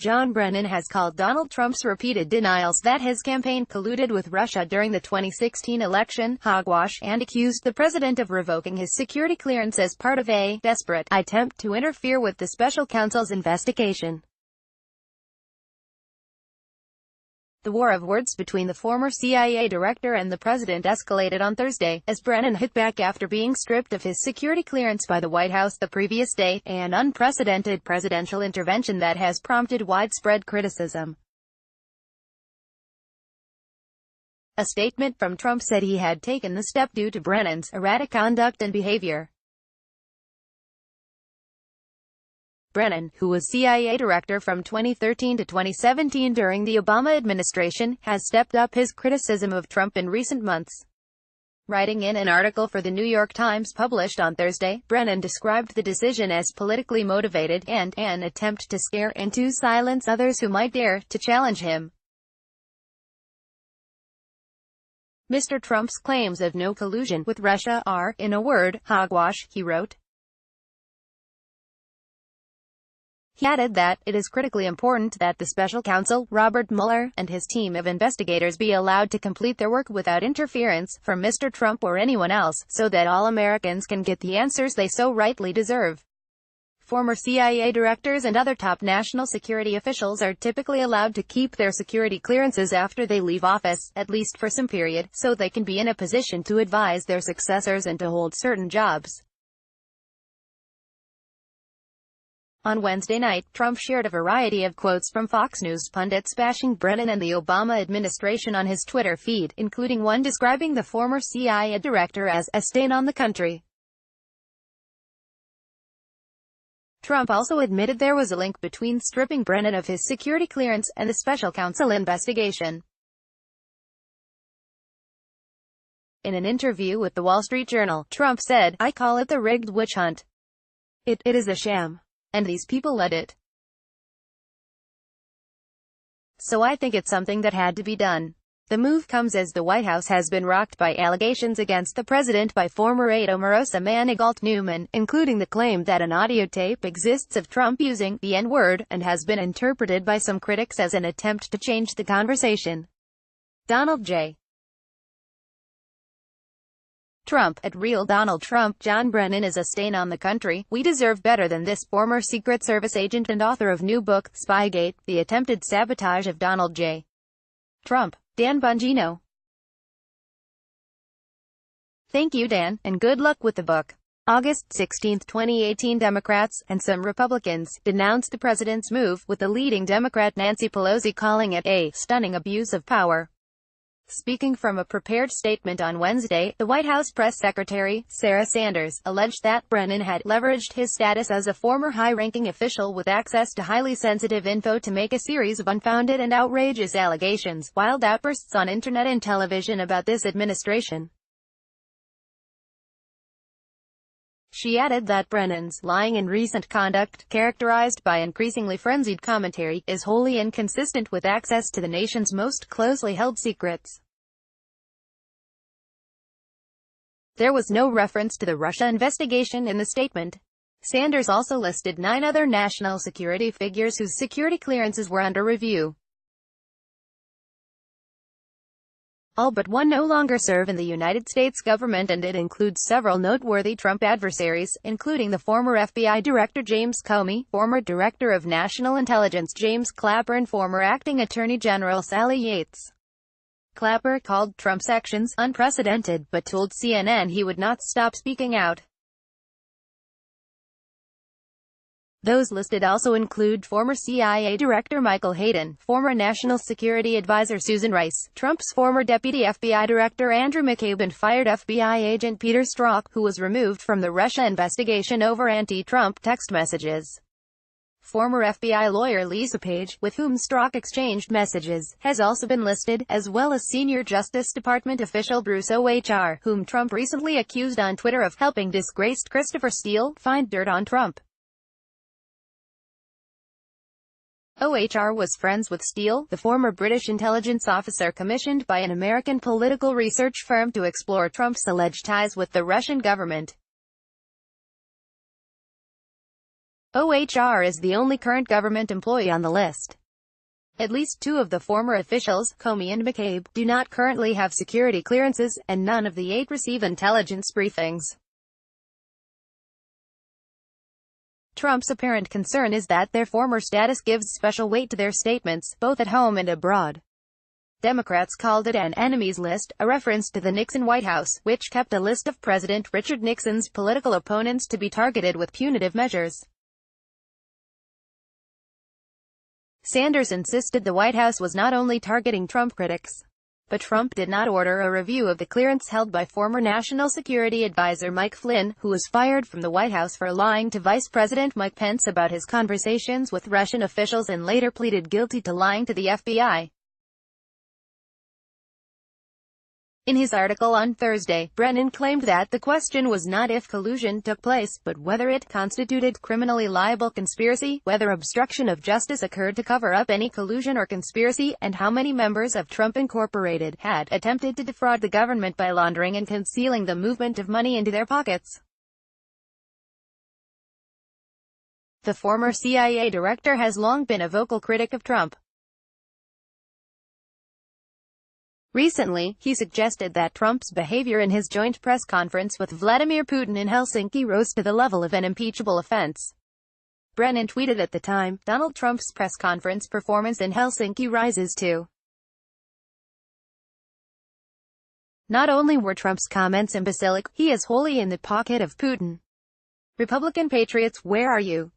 John Brennan has called Donald Trump's repeated denials that his campaign colluded with Russia during the 2016 election hogwash, and accused the president of revoking his security clearance as part of a desperate attempt to interfere with the special counsel's investigation. The war of words between the former CIA director and the president escalated on Thursday, as Brennan hit back after being stripped of his security clearance by the White House the previous day, an unprecedented presidential intervention that has prompted widespread criticism. A statement from Trump said he had taken the step due to Brennan's erratic conduct and behavior. Brennan, who was CIA director from 2013 to 2017 during the Obama administration, has stepped up his criticism of Trump in recent months. Writing in an article for The New York Times published on Thursday, Brennan described the decision as politically motivated and an attempt to scare and to silence others who might dare to challenge him. Mr. Trump's claims of no collusion with Russia are, in a word, hogwash, he wrote. He added that, it is critically important that the special counsel, Robert Mueller, and his team of investigators be allowed to complete their work without interference from Mr. Trump or anyone else, so that all Americans can get the answers they so rightly deserve. Former CIA directors and other top national security officials are typically allowed to keep their security clearances after they leave office, at least for some period, so they can be in a position to advise their successors and to hold certain jobs. On Wednesday night, Trump shared a variety of quotes from Fox News pundits bashing Brennan and the Obama administration on his Twitter feed, including one describing the former CIA director as a stain on the country. Trump also admitted there was a link between stripping Brennan of his security clearance and the special counsel investigation. In an interview with The Wall Street Journal, Trump said, "I call it the rigged witch hunt. It is a sham. And these people led it. So I think it's something that had to be done." The move comes as the White House has been rocked by allegations against the president by former aide Omarosa Manigault-Newman, including the claim that an audio tape exists of Trump using the N-word, and has been interpreted by some critics as an attempt to change the conversation. Donald J. Trump, at Real Donald Trump. John Brennan is a stain on the country. We deserve better than this. Former Secret Service agent and author of new book, Spygate, The Attempted Sabotage of Donald J. Trump. Dan Bongino. Thank you, Dan, and good luck with the book. August 16, 2018. Democrats, and some Republicans, denounced the president's move, with the leading Democrat Nancy Pelosi calling it a stunning abuse of power. Speaking from a prepared statement on Wednesday, the White House press secretary, Sarah Sanders, alleged that Brennan had leveraged his status as a former high-ranking official with access to highly sensitive info to make a series of unfounded and outrageous allegations, wild outbursts on internet and television about this administration. She added that Brennan's lying and recent conduct, characterized by increasingly frenzied commentary, is wholly inconsistent with access to the nation's most closely held secrets. There was no reference to the Russia investigation in the statement. Sanders also listed 9 other national security figures whose security clearances were under review. All but one no longer serve in the United States government, and it includes several noteworthy Trump adversaries, including the former FBI Director James Comey, former Director of National Intelligence James Clapper, and former Acting Attorney General Sally Yates. Clapper called Trump's actions unprecedented, but told CNN he would not stop speaking out. Those listed also include former CIA Director Michael Hayden, former National Security Advisor Susan Rice, Trump's former Deputy FBI Director Andrew McCabe, and fired FBI agent Peter Strzok, who was removed from the Russia investigation over anti-Trump text messages. Former FBI lawyer Lisa Page, with whom Strzok exchanged messages, has also been listed, as well as senior Justice Department official Bruce OHR, whom Trump recently accused on Twitter of helping disgraced Christopher Steele find dirt on Trump. OHR was friends with Steele, the former British intelligence officer commissioned by an American political research firm to explore Trump's alleged ties with the Russian government. OHR is the only current government employee on the list. At least two of the former officials, Comey and McCabe, do not currently have security clearances, and none of the 8 receive intelligence briefings. Trump's apparent concern is that their former status gives special weight to their statements, both at home and abroad. Democrats called it an enemies list, a reference to the Nixon White House, which kept a list of President Richard Nixon's political opponents to be targeted with punitive measures. Sanders insisted the White House was not only targeting Trump critics, but Trump did not order a review of the clearance held by former National Security Advisor Mike Flynn, who was fired from the White House for lying to Vice President Mike Pence about his conversations with Russian officials and later pleaded guilty to lying to the FBI. In his article on Thursday, Brennan claimed that the question was not if collusion took place, but whether it constituted criminally liable conspiracy, whether obstruction of justice occurred to cover up any collusion or conspiracy, and how many members of Trump Incorporated had attempted to defraud the government by laundering and concealing the movement of money into their pockets. The former CIA director has long been a vocal critic of Trump. Recently, he suggested that Trump's behavior in his joint press conference with Vladimir Putin in Helsinki rose to the level of an impeachable offense. Brennan tweeted at the time, Donald Trump's press conference performance in Helsinki rises to. Not only were Trump's comments imbecilic, he is wholly in the pocket of Putin. Republican patriots, where are you?